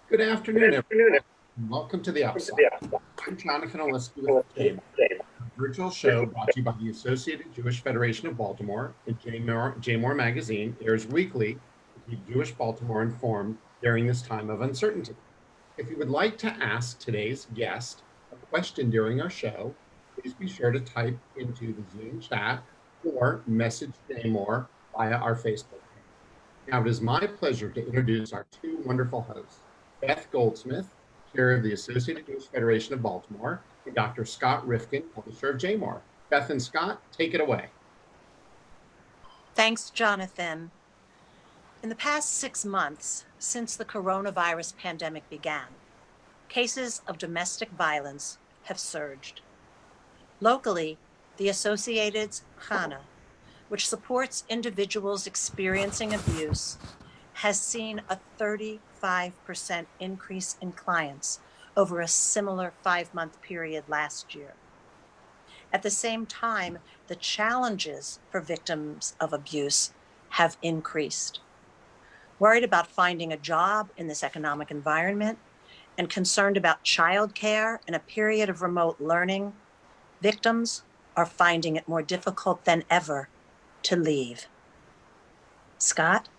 Good afternoon, everyone. Welcome to the Upside. I'm Jonathan Oliski with JMOR, a virtual show brought to you by the Associated Jewish Federation of Baltimore, and JMOR Magazine airs weekly to keep Jewish Baltimore informed during this time of uncertainty. If you would like to ask today's guest a question during our show, please be sure to type into the Zoom chat or message JMOR via our Facebook page. Now, it is my pleasure to introduce our two wonderful hosts, Beth Goldsmith, chair of the Associated Jewish Federation of Baltimore, and Dr. Scott Rifkin, publisher of JMOR. Beth and Scott, take it away. Thanks, Jonathan. In the past 6 months, since the coronavirus pandemic began, cases of domestic violence have surged. Locally, the Associated CHANA, which supports individuals experiencing abuse, has seen a 35% increase in clients over a similar 5-month period last year. At the same time, the challenges for victims of abuse have increased. Worried about finding a job in this economic environment and concerned about childcare in a period of remote learning, victims are finding it more difficult than ever to leave. Scott?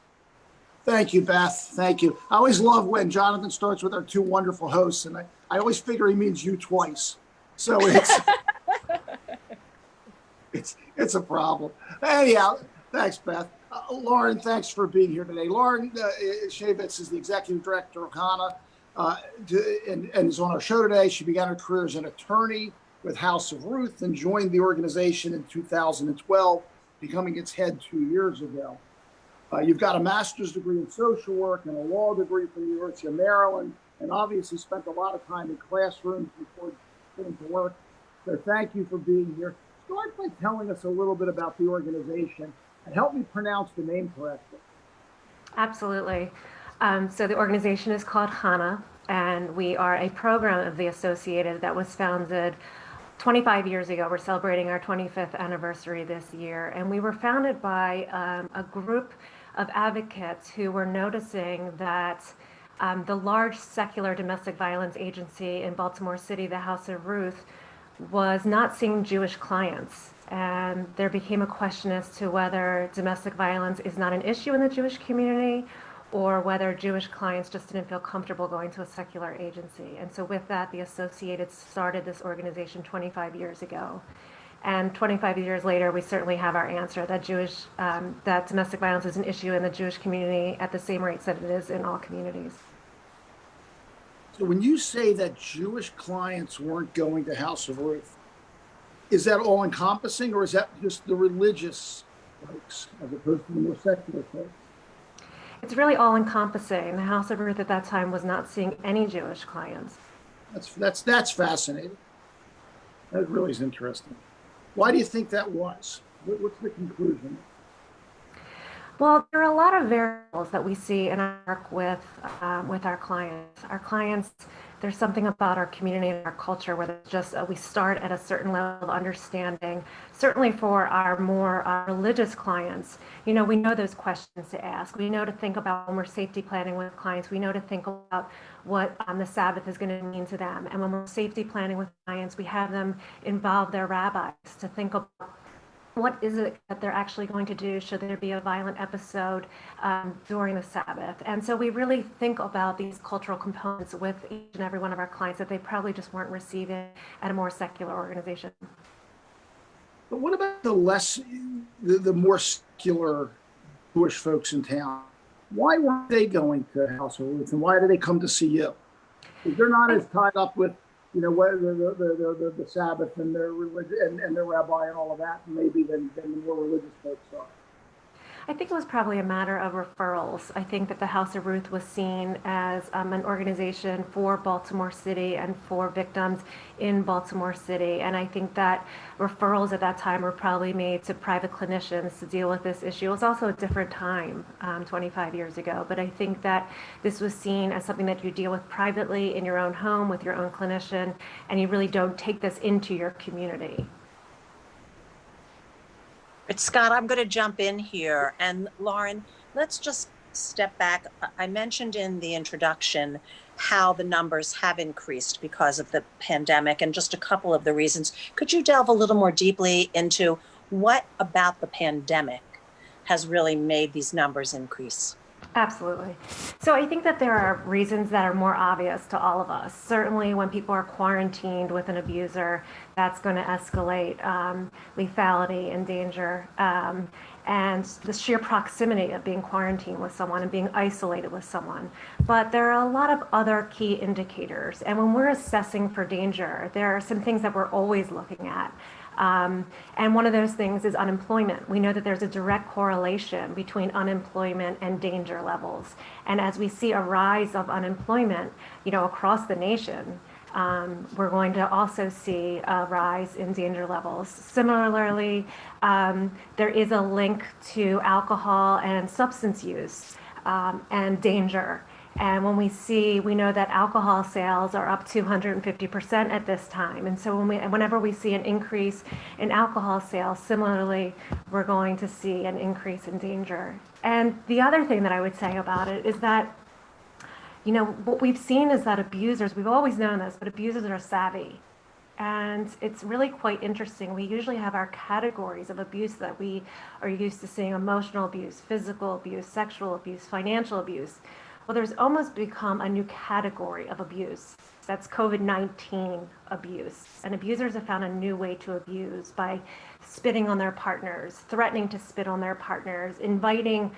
Thank you, Beth. Thank you. I always love when Jonathan starts with our two wonderful hosts, and I always figure he means you twice. So it's a problem. Anyhow, thanks, Beth. Lauren, thanks for being here today. Lauren Shaivitz is the executive director of CHANA and is on our show today. She began her career as an attorney with House of Ruth and joined the organization in 2012, becoming its head 2 years ago. You've got a master's degree in social work and a law degree from the University of Maryland, and obviously spent a lot of time in classrooms before getting to work. So thank you for being here. Start by telling us a little bit about the organization and help me pronounce the name correctly. Absolutely. So the organization is called CHANA, and we are a program of the Associated that was founded 25 years ago. We're celebrating our 25th anniversary this year, and we were founded by a group of advocates who were noticing that the large secular domestic violence agency in Baltimore City, the House of Ruth, was not seeing Jewish clients. And there became a question as to whether domestic violence is not an issue in the Jewish community, or whether Jewish clients just didn't feel comfortable going to a secular agency. And so with that, the Associated started this organization 25 years ago. And 25 years later, we certainly have our answer that that domestic violence is an issue in the Jewish community at the same rates that it is in all communities. So when you say that Jewish clients weren't going to House of Ruth, is that all encompassing, or is that just the religious folks as opposed to the more secular folks? It's really all encompassing. The House of Ruth at that time was not seeing any Jewish clients. That's fascinating. That really is interesting. Why do you think that was? What's the conclusion? Well, there are a lot of variables that we see in our work with our clients. Our clients, there's something about our community and our culture where there's just we start at a certain level of understanding. Certainly for our more religious clients, we know those questions to ask. We know to think about when we're safety planning with clients. We know to think about what the Sabbath is going to mean to them. And when we're safety planning with clients, we have them involve their rabbis to think about what is it that they're actually going to do should there be a violent episode during the Sabbath. And so we really think about these cultural components with each and every one of our clients that they probably just weren't receiving at a more secular organization. But what about the more secular Jewish folks in town? Why weren't they going to House of Ruth, and why did they come to see you? Because they're not as tied up with the Sabbath and their religion and their rabbi and all of that, maybe than the more religious folks are. I think it was probably a matter of referrals. I think that the House of Ruth was seen as an organization for Baltimore City and for victims in Baltimore City. And I think that referrals at that time were probably made to private clinicians to deal with this issue. It was also a different time 25 years ago. But I think that this was seen as something that you deal with privately in your own home with your own clinician, and you really don't take this into your community. But Scott, I'm going to jump in here. And Lauren, let's just step back, I mentioned in the introduction how the numbers have increased because of the pandemic and just a couple of the reasons. Could you delve a little more deeply into what about the pandemic has really made these numbers increase? Absolutely. So I think that there are reasons that are more obvious to all of us. Certainly, when people are quarantined with an abuser, that's going to escalate lethality and danger. And the sheer proximity of being quarantined with someone and being isolated with someone. But there are a lot of other key indicators. And when we're assessing for danger, there are some things that we're always looking at. And one of those things is unemployment. We know that there's a direct correlation between unemployment and danger levels. And as we see a rise of unemployment, across the nation, we're going to also see a rise in danger levels. Similarly, there is a link to alcohol and substance use and danger. And when we know that alcohol sales are up 250% at this time. And so whenever we see an increase in alcohol sales, similarly, we're going to see an increase in danger. And the other thing that I would say about it is that, what we've seen is that abusers, we've always known this, but abusers are savvy. And it's really quite interesting. We usually have our categories of abuse that we are used to seeing: emotional abuse, physical abuse, sexual abuse, financial abuse. Well, there's almost become a new category of abuse. That's COVID-19 abuse. And abusers have found a new way to abuse by spitting on their partners, threatening to spit on their partners, inviting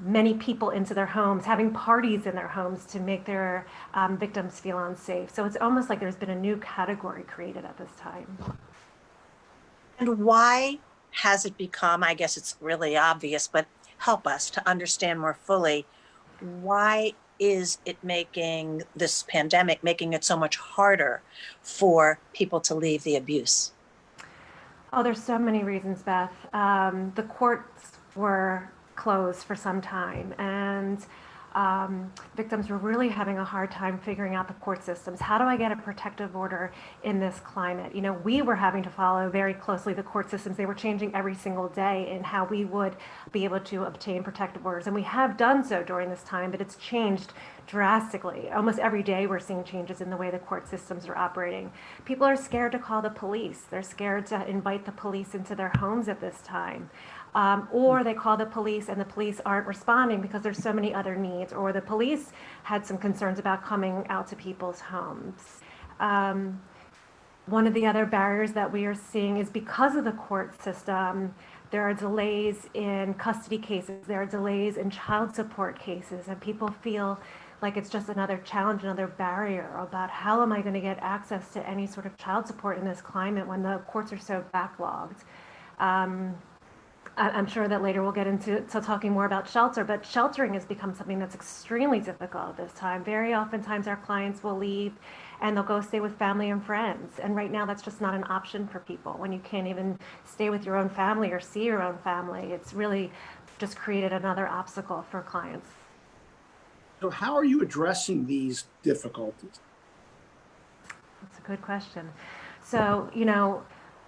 many people into their homes, having parties in their homes to make their victims feel unsafe. So it's almost like there's been a new category created at this time. And why has it become, I guess it's really obvious, but help us to understand more fully, why is it making this pandemic, making it so much harder for people to leave the abuse? Oh, there's so many reasons, Beth. The courts were closed for some time, and victims were really having a hard time figuring out the court systems. How do I get a protective order in this climate? We were having to follow very closely the court systems. They were changing every single day in how we would be able to obtain protective orders. And we have done so during this time, but it's changed drastically. Almost every day we're seeing changes in the way the court systems are operating. People are scared to call the police. They're scared to invite the police into their homes at this time. Or they call the police and the police aren't responding because there's so many other needs, or the police had some concerns about coming out to people's homes. One of the other barriers that we are seeing is because of the court system, there are delays in custody cases, there are delays in child support cases, and people feel like it's just another challenge, another barrier about how am I going to get access to any sort of child support in this climate when the courts are so backlogged. I'm sure that later we'll get into talking more about shelter, but sheltering has become something that's extremely difficult at this time. Very oftentimes our clients will leave and they'll go stay with family and friends. And right now that's just not an option for people. When you can't even stay with your own family or see your own family, it's really just created another obstacle for clients. So how are you addressing these difficulties? That's a good question. So,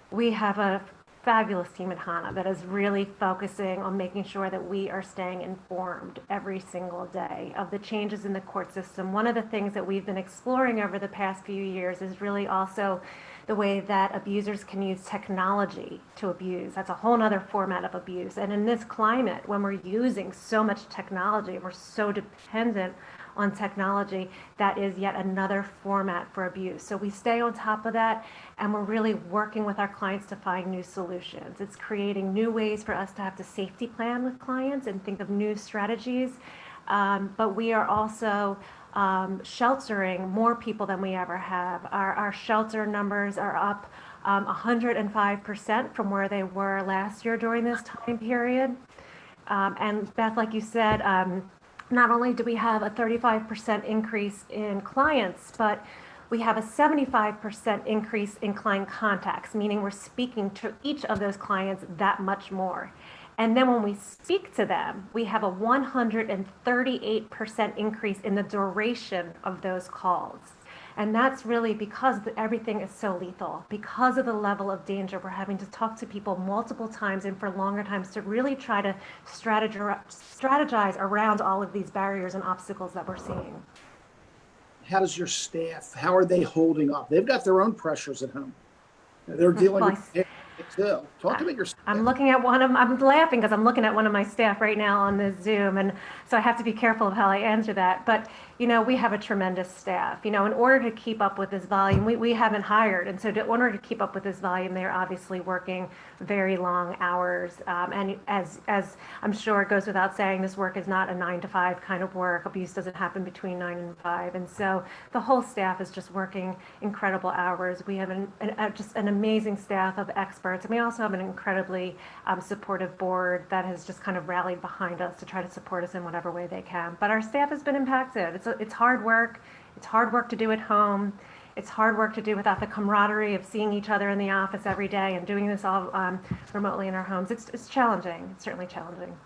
we have a fabulous team at CHANA that is really focusing on making sure that we are staying informed every single day of the changes in the court system. One of the things that we've been exploring over the past few years is really also the way that abusers can use technology to abuse. That's a whole other format of abuse. And in this climate, when we're using so much technology, we're so dependent on technology, that is yet another format for abuse. So we stay on top of that, and we're really working with our clients to find new solutions. It's creating new ways for us to have to safety plan with clients and think of new strategies. But we are also sheltering more people than we ever have. Our shelter numbers are up 105% from where they were last year during this time period. And Beth, like you said, not only do we have a 35% increase in clients, but we have a 75% increase in client contacts, meaning we're speaking to each of those clients that much more. And then when we speak to them, we have a 138% increase in the duration of those calls. And that's really because everything is so lethal. Because of the level of danger, we're having to talk to people multiple times and for longer times to really try to strategize around all of these barriers and obstacles that we're seeing. How does your staff, how are they holding up? They've got their own pressures at home. They're dealing with it too. Talk about your staff. I'm laughing because I'm looking at one of my staff right now on this Zoom, and so I have to be careful of how I answer that. But, we have a tremendous staff. In order to keep up with this volume, we haven't hired. And so in order to keep up with this volume, they're obviously working very long hours. And as I'm sure it goes without saying, this work is not a 9 to 5 kind of work. Abuse doesn't happen between 9 and 5. And so the whole staff is just working incredible hours. We have just an amazing staff of experts. And we also have an incredibly supportive board that has just kind of rallied behind us to try to support us in whatever way they can. But our staff has been impacted. It's hard work. It's hard work to do at home. It's hard work to do without the camaraderie of seeing each other in the office every day and doing this all remotely in our homes. It's challenging. It's certainly challenging.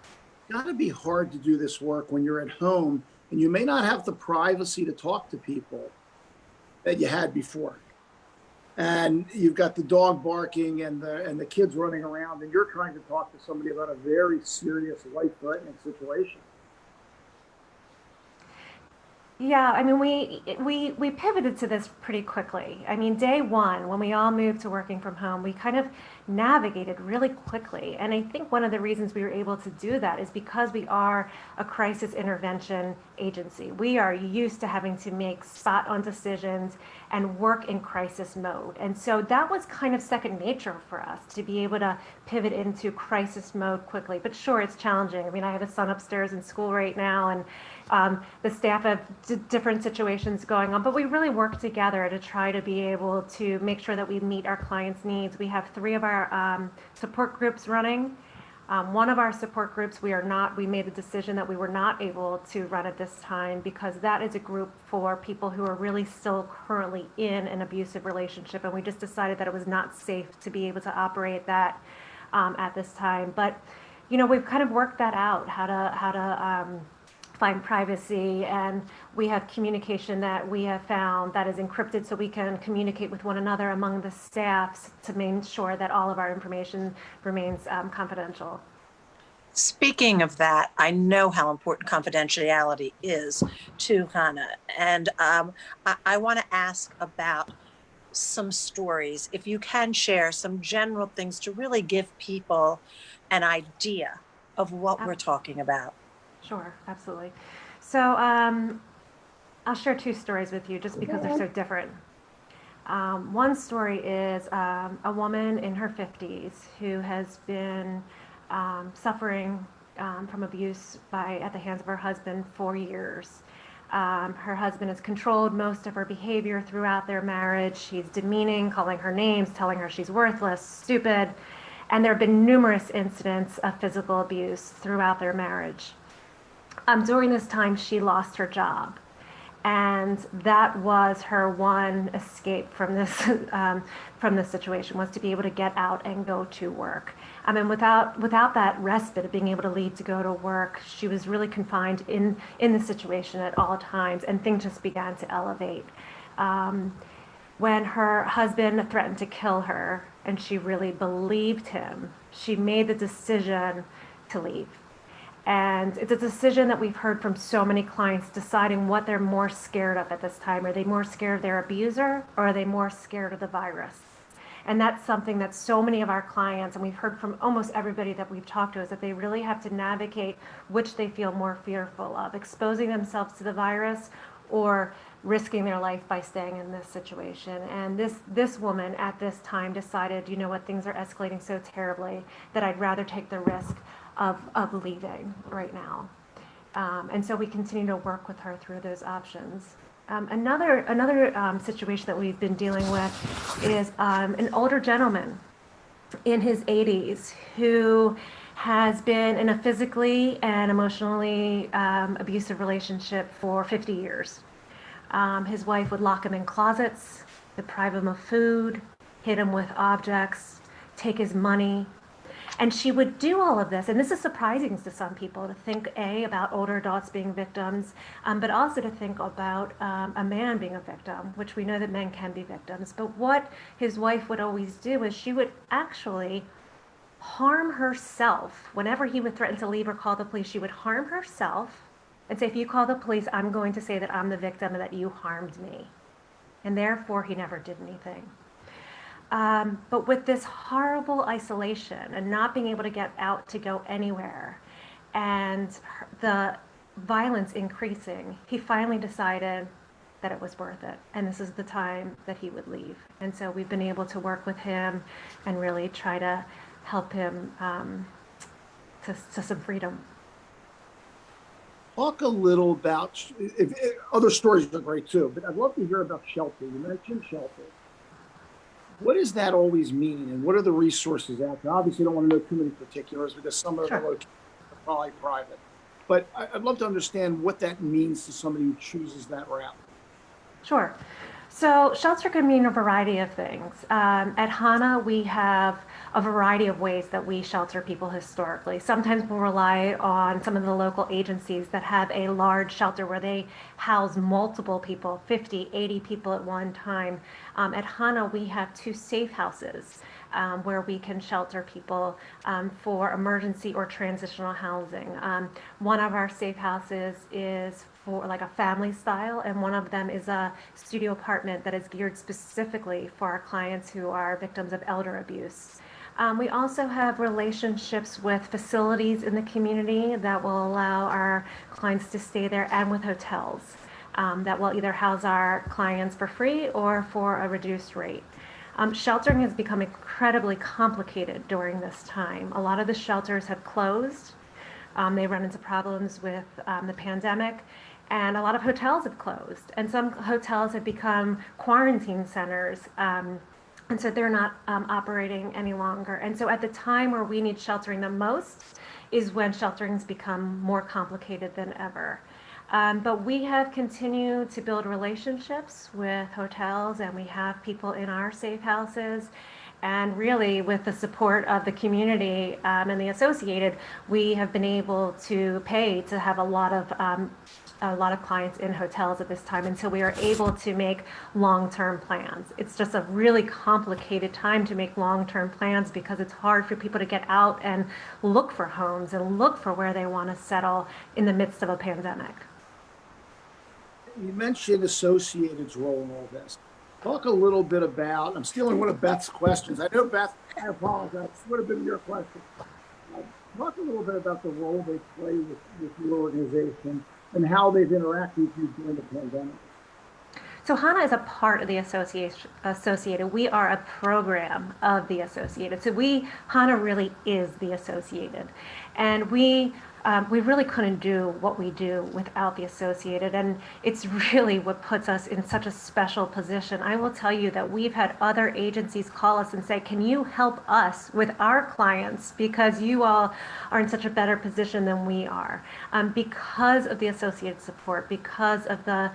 It's got to be hard to do this work when you're at home and you may not have the privacy to talk to people that you had before. And you've got the dog barking and the kids running around, and you're trying to talk to somebody about a very serious, life-threatening situation. Yeah, I mean, we pivoted to this pretty quickly. I mean, day one, when we all moved to working from home, we kind of navigated really quickly. And I think one of the reasons we were able to do that is because we are a crisis intervention agency. We are used to having to make spot-on decisions and work in crisis mode. And so that was kind of second nature for us to be able to pivot into crisis mode quickly. But sure, it's challenging. I mean, I have a son upstairs in school right now, and the staff have different situations going on, but we really work together to try to be able to make sure that we meet our clients' needs. We have 3 of our support groups running. One of our support groups, we made the decision that we were not able to run at this time because that is a group for people who are really still currently in an abusive relationship, and we just decided that it was not safe to be able to operate that at this time. But, we've kind of worked that out, how to find privacy, and we have communication that we have found that is encrypted so we can communicate with one another among the staffs to make sure that all of our information remains confidential. Speaking of that, I know how important confidentiality is to HANA, and I want to ask about some stories. If you can share some general things to really give people an idea of what we're talking about. Sure, absolutely. So I'll share 2 stories with you just because they're so different. One story is a woman in her 50s who has been suffering from abuse at the hands of her husband for years. Her husband has controlled most of her behavior throughout their marriage. He's demeaning, calling her names, telling her she's worthless, stupid, and there have been numerous incidents of physical abuse throughout their marriage. During this time, she lost her job, and that was her one escape from this situation, was to be able to get out and go to work. I mean, without that respite of being able to leave to go to work, she was really confined in the situation at all times, and things just began to elevate. When her husband threatened to kill her, and she really believed him, she made the decision to leave. And it's a decision that we've heard from so many clients, deciding what they're more scared of at this time. Are they more scared of their abuser, or are they more scared of the virus? And that's something that so many of our clients, and we've heard from almost everybody that we've talked to, is that they really have to navigate which they feel more fearful of, exposing themselves to the virus or risking their life by staying in this situation. And this woman at this time decided, you know what, things are escalating so terribly that I'd rather take the risk of leaving right now. And so we continue to work with her through those options. Another situation that we've been dealing with is an older gentleman in his 80s who has been in a physically and emotionally abusive relationship for 50 years. His wife would lock him in closets, deprive him of food, hit him with objects, take his money. And she would do all of this, and this is surprising to some people to think about older adults being victims, but also to think about a man being a victim, which we know that men can be victims. But what his wife would always do is she would actually harm herself. Whenever he would threaten to leave or call the police, she would harm herself and say, if you call the police, I'm going to say that I'm the victim and that you harmed me. And therefore, he never did anything. But with this horrible isolation and not being able to get out to go anywhere and the violence increasing, he finally decided that it was worth it. And this is the time that he would leave. And so we've been able to work with him and really try to help him to some freedom. Talk a little about, other stories are great too, but I'd love to hear about shelter. You mentioned shelter. What does that always mean, and what are the resources out there? Obviously, you don't want to know too many particulars because some of the locations are probably private. But I'd love to understand what that means to somebody who chooses that route. Sure. So shelter can mean a variety of things. At HANA, we have a variety of ways that we shelter people historically. Sometimes we'll rely on some of the local agencies that have a large shelter where they house multiple people, 50, 80 people at one time. At HANA, we have 2 safe houses where we can shelter people for emergency or transitional housing. One of our safe houses is for like a family style, and one of them is a studio apartment that is geared specifically for our clients who are victims of elder abuse. We also have relationships with facilities in the community that will allow our clients to stay there, and with hotels that will either house our clients for free or for a reduced rate. Sheltering has become incredibly complicated during this time. A lot of the shelters have closed. They run into problems with the pandemic, and a lot of hotels have closed. And some hotels have become quarantine centers, and so they're not operating any longer. And so at the time where we need sheltering the most is when sheltering's become more complicated than ever. But we have continued to build relationships with hotels, and we have people in our safe houses. And really, with the support of the community and the associated, we have been able to pay to have a lot of clients in hotels at this time until we are able to make long-term plans. It's just a really complicated time to make long-term plans because it's hard for people to get out and look for homes and look for where they want to settle in the midst of a pandemic. You mentioned Associated's role in all this. Talk a little bit about, I'm stealing one of Beth's questions. I know, Beth, I apologize. This would have been your question. Talk a little bit about the role they play with your organization and how they've interacted with you during the pandemic. So HANA is a part of the Associated. We are a program of the Associated. So HANA really is the Associated. And we really couldn't do what we do without the Associated, and it's really what puts us in such a special position. I will tell you that we've had other agencies call us and say, can you help us with our clients because you all are in such a better position than we are. Because of the Associated support, because of the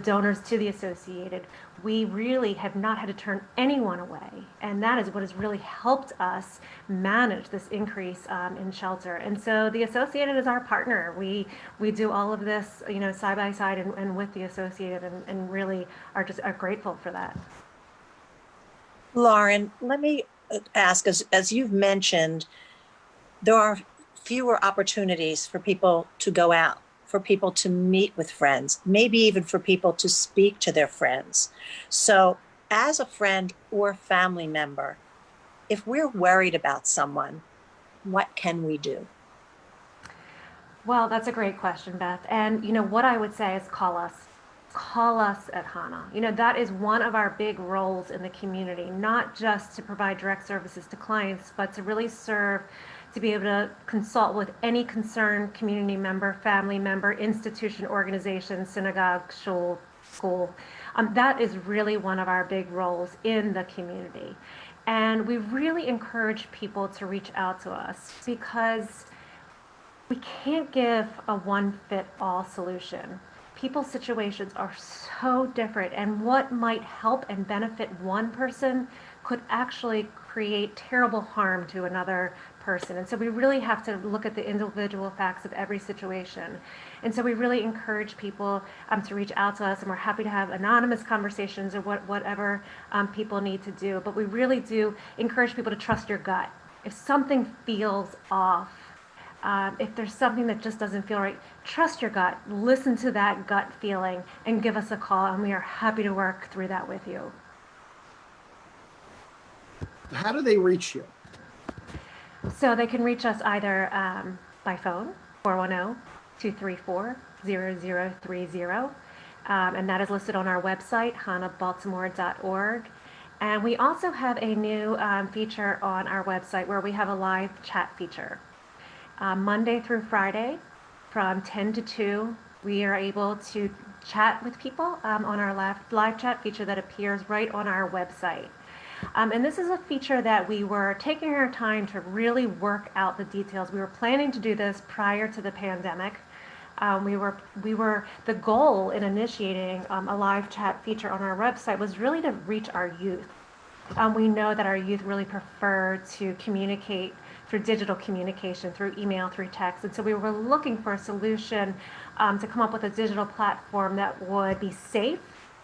donors to the Associated, we really have not had to turn anyone away, and that is what has really helped us manage this increase in shelter. And so the Associated is our partner. We do all of this, side by side and with the Associated, and really are grateful for that. Lauren, let me ask, as you've mentioned, there are fewer opportunities for people to go out, for people to meet with friends, maybe even for people to speak to their friends. So as a friend or family member, if we're worried about someone, what can we do? Well, that's a great question, Beth. And what I would say is call us. Call us at HANA. That is one of our big roles in the community, not just to provide direct services to clients, but to really serve, to be able to consult with any concerned community member, family member, institution, organization, synagogue, school. That is really one of our big roles in the community. And we really encourage people to reach out to us because we can't give a one-fit-all solution. People's situations are so different, and what might help and benefit one person could actually create terrible harm to another person. And so we really have to look at the individual facts of every situation. And so we really encourage people to reach out to us, and we're happy to have anonymous conversations or whatever people need to do. But we really do encourage people to trust your gut. If something feels off, if there's something that just doesn't feel right, trust your gut, listen to that gut feeling, and give us a call, and we are happy to work through that with you. How do they reach you? So they can reach us either by phone, 410-234-0030, and that is listed on our website, hanabaltimore.org. And we also have a new feature on our website where we have a live chat feature. Monday through Friday from 10 to 2, we are able to chat with people on our live chat feature that appears right on our website. And this is a feature that we were taking our time to really work out the details. We were planning to do this prior to the pandemic. The goal in initiating a live chat feature on our website was really to reach our youth. We know that our youth really prefer to communicate through digital communication, through email, through text. And so we were looking for a solution to come up with a digital platform that would be safe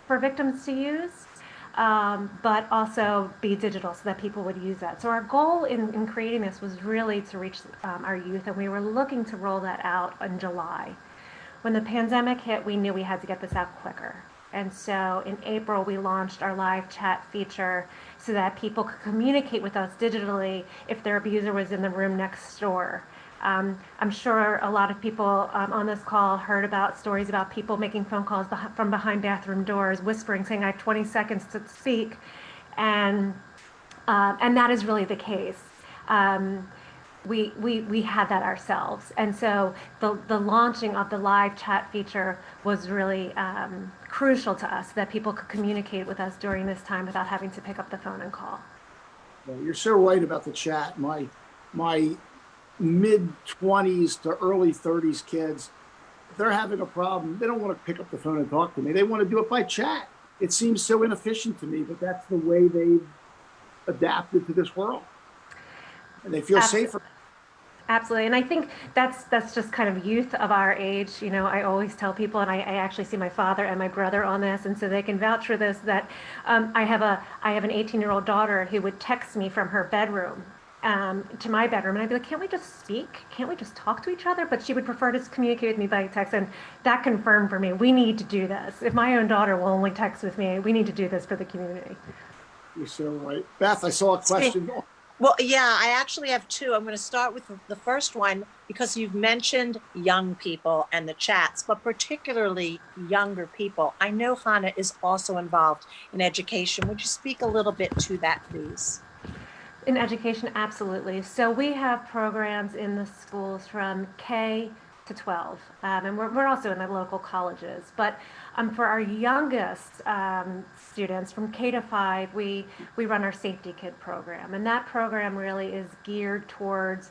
for victims to use, but also be digital so that people would use that. So our goal in creating this was really to reach our youth, and we were looking to roll that out in July. When the pandemic hit, we knew we had to get this out quicker. And so in April, we launched our live chat feature so that people could communicate with us digitally if their abuser was in the room next door. I'm sure a lot of people on this call heard about stories about people making phone calls from behind bathroom doors, whispering, saying, "I have 20 seconds to speak," and that is really the case. We had that ourselves, and so the launching of the live chat feature was really crucial to us, that people could communicate with us during this time without having to pick up the phone and call. Well, you're so right about the chat. My mid-20s to early 30s kids, if they're having a problem, they don't want to pick up the phone and talk to me. They want to do it by chat. It seems so inefficient to me, but that's the way they've adapted to this world. And they feel safer. Absolutely. And I think that's just kind of youth of our age. You know, I always tell people, and I actually see my father and my brother on this, and so they can vouch for this, that I have an 18-year-old daughter who would text me from her bedroom to my bedroom, and I'd be like, "Can't we just speak? Can't we just talk to each other?" But she would prefer to communicate with me by text, and that confirmed for me, we need to do this. If my own daughter will only text with me, we need to do this for the community. You're so right. Beth, I saw a question. Well, yeah, I actually have two. I'm going to start with the first one because you've mentioned young people and the chats, but particularly younger people. I know Hana is also involved in education. Would you speak a little bit to that, please? In education, absolutely. So we have programs in the schools from K to 12, and we're also in the local colleges. But for our youngest students, from K to 5, we run our Safety Kid program, and that program really is geared towards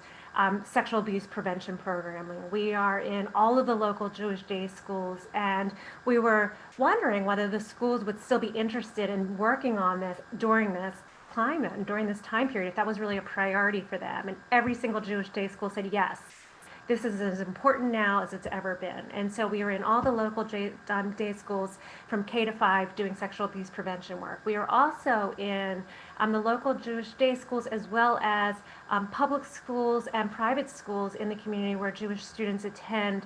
sexual abuse prevention programming. We are in all of the local Jewish day schools, and we were wondering whether the schools would still be interested in working on this during this climate and during this time period, if that was really a priority for them. And every single Jewish day school said, yes, this is as important now as it's ever been. And so we were in all the local day schools from K to 5 doing sexual abuse prevention work. We are also in the local Jewish day schools, as well as public schools and private schools in the community where Jewish students attend.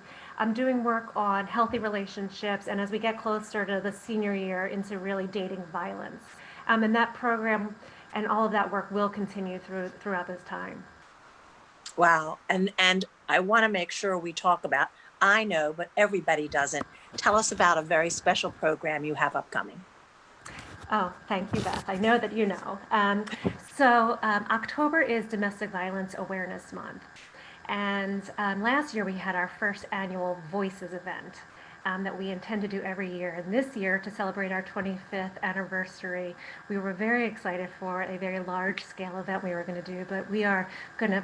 Doing work on healthy relationships, and as we get closer to the senior year, into really dating violence. And that program and all of that work will continue throughout this time. Wow. And I want to make sure we talk about, I know, but everybody doesn't. Tell us about a very special program you have upcoming. Oh, thank you, Beth. I know that you know. So October is Domestic Violence Awareness Month. And last year we had our first annual Voices event that we intend to do every year. And this year, to celebrate our 25th anniversary, we were very excited for a very large-scale event we were going to do, but we are going to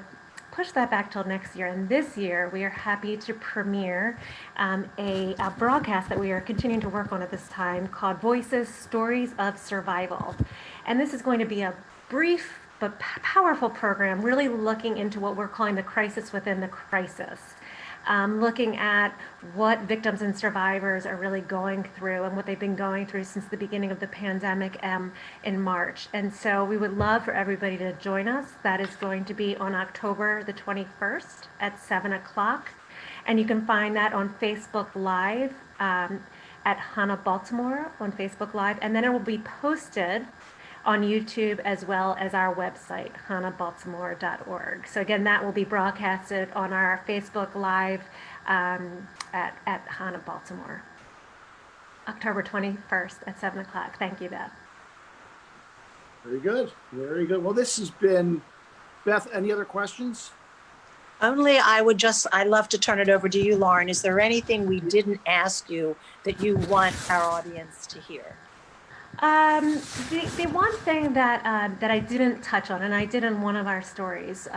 push that back till next year. And this year, we are happy to premiere a broadcast that we are continuing to work on at this time called Voices, Stories of Survival. And this is going to be a brief but powerful program, really looking into what we're calling the crisis within the crisis. Looking at what victims and survivors are really going through and what they've been going through since the beginning of the pandemic in March. And so we would love for everybody to join us. That is going to be on October the 21st at 7 o'clock. And you can find that on Facebook Live at Hana Baltimore on Facebook Live. And then it will be posted on YouTube as well as our website, hanabaltimore.org. So again, that will be broadcasted on our Facebook Live at Hana Baltimore, October 21st at 7 o'clock. Thank you, Beth. Very good. Very good. Well, this has been, Beth, any other questions? Only I'd love to turn it over to you, Lauren. Is there anything we didn't ask you that you want our audience to hear? The one thing that I didn't touch on, and I did in one of our stories,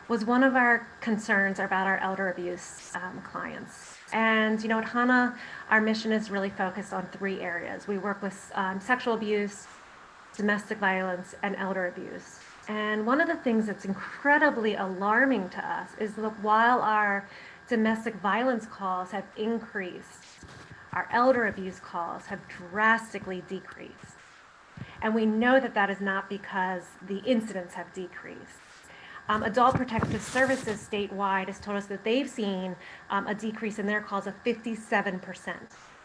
was one of our concerns about our elder abuse clients. And at HANA, our mission is really focused on 3 areas. We work with sexual abuse, domestic violence, and elder abuse. And one of the things that's incredibly alarming to us is that while our domestic violence calls have increased, our elder abuse calls have drastically decreased. And we know that that is not because the incidents have decreased. Adult Protective Services statewide has told us that they've seen a decrease in their calls of 57%.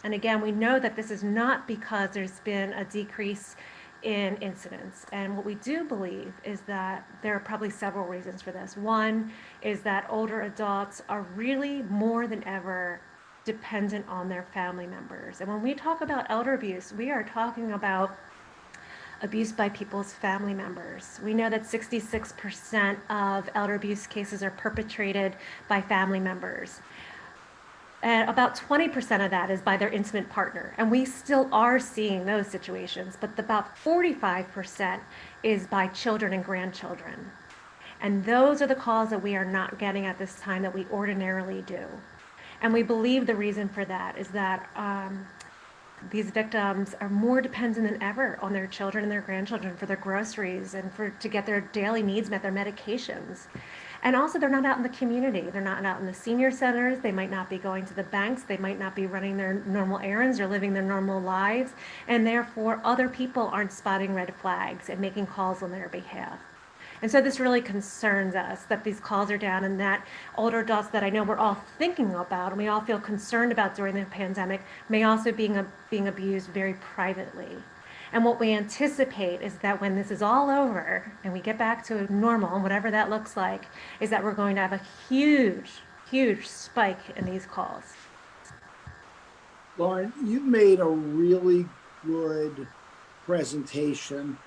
And again, we know that this is not because there's been a decrease in incidents. And what we do believe is that there are probably several reasons for this. One is that older adults are really more than ever dependent on their family members. And when we talk about elder abuse, we are talking about abuse by people's family members. We know that 66% of elder abuse cases are perpetrated by family members. And about 20% of that is by their intimate partner. And we still are seeing those situations, but about 45% is by children and grandchildren. And those are the calls that we are not getting at this time that we ordinarily do. And we believe the reason for that is that these victims are more dependent than ever on their children and their grandchildren for their groceries and to get their daily needs met, their medications. And also, they're not out in the community. They're not out in the senior centers. They might not be going to the banks. They might not be running their normal errands or living their normal lives. And therefore, other people aren't spotting red flags and making calls on their behalf. And so this really concerns us that these calls are down and that older adults that I know we're all thinking about and we all feel concerned about during the pandemic may also being abused very privately. And what we anticipate is that when this is all over and we get back to normal, whatever that looks like, is that we're going to have a huge, huge spike in these calls. Lauren, you made a really good presentation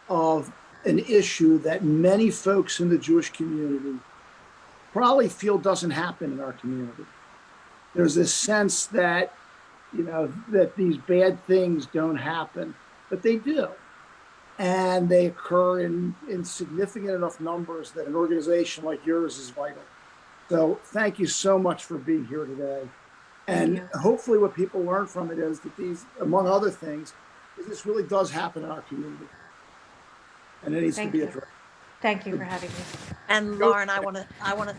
of an issue that many folks in the Jewish community probably feel doesn't happen in our community. There's this sense that, that these bad things don't happen, but they do. And they occur in significant enough numbers that an organization like yours is vital. So thank you so much for being here today. And hopefully what people learn from it is that these, among other things, is this really does happen in our community. And it needs to be addressed. Thank you for having me. And Lauren, I want to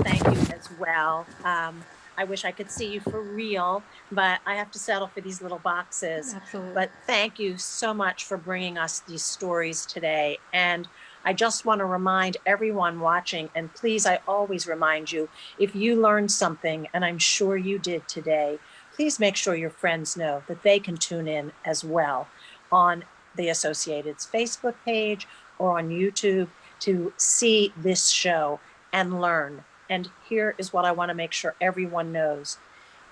thank you as well. I wish I could see you for real, but I have to settle for these little boxes. Absolutely. But thank you so much for bringing us these stories today. And I just want to remind everyone watching, and please, I always remind you, if you learned something, and I'm sure you did today, please make sure your friends know that they can tune in as well on the Associated's Facebook page or on YouTube to see this show and learn. And here is what I want to make sure everyone knows.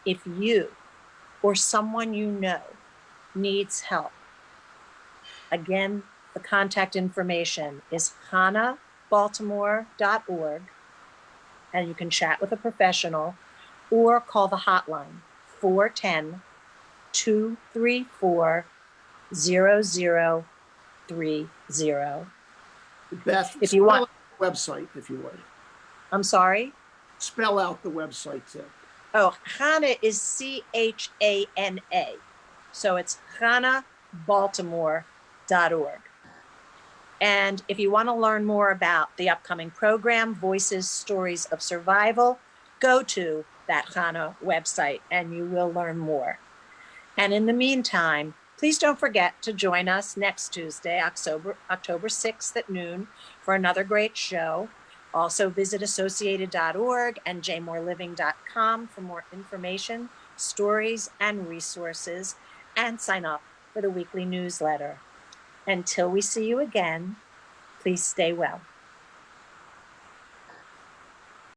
If you or someone you know needs help, again, the contact information is hanabaltimore.org, and you can chat with a professional or call the hotline 410-234-0030. Beth, if you want the website, if you would. I'm sorry? Spell out the website, too. Oh, Chana is CHANA. So it's hanabaltimore.org. And if you want to learn more about the upcoming program, Voices, Stories of Survival, go to that CHANA website and you will learn more. And in the meantime, please don't forget to join us next Tuesday, October 6th at noon for another great show. Also visit associated.org and jmoreliving.com for more information, stories, and resources, and sign up for the weekly newsletter. Until we see you again, please stay well.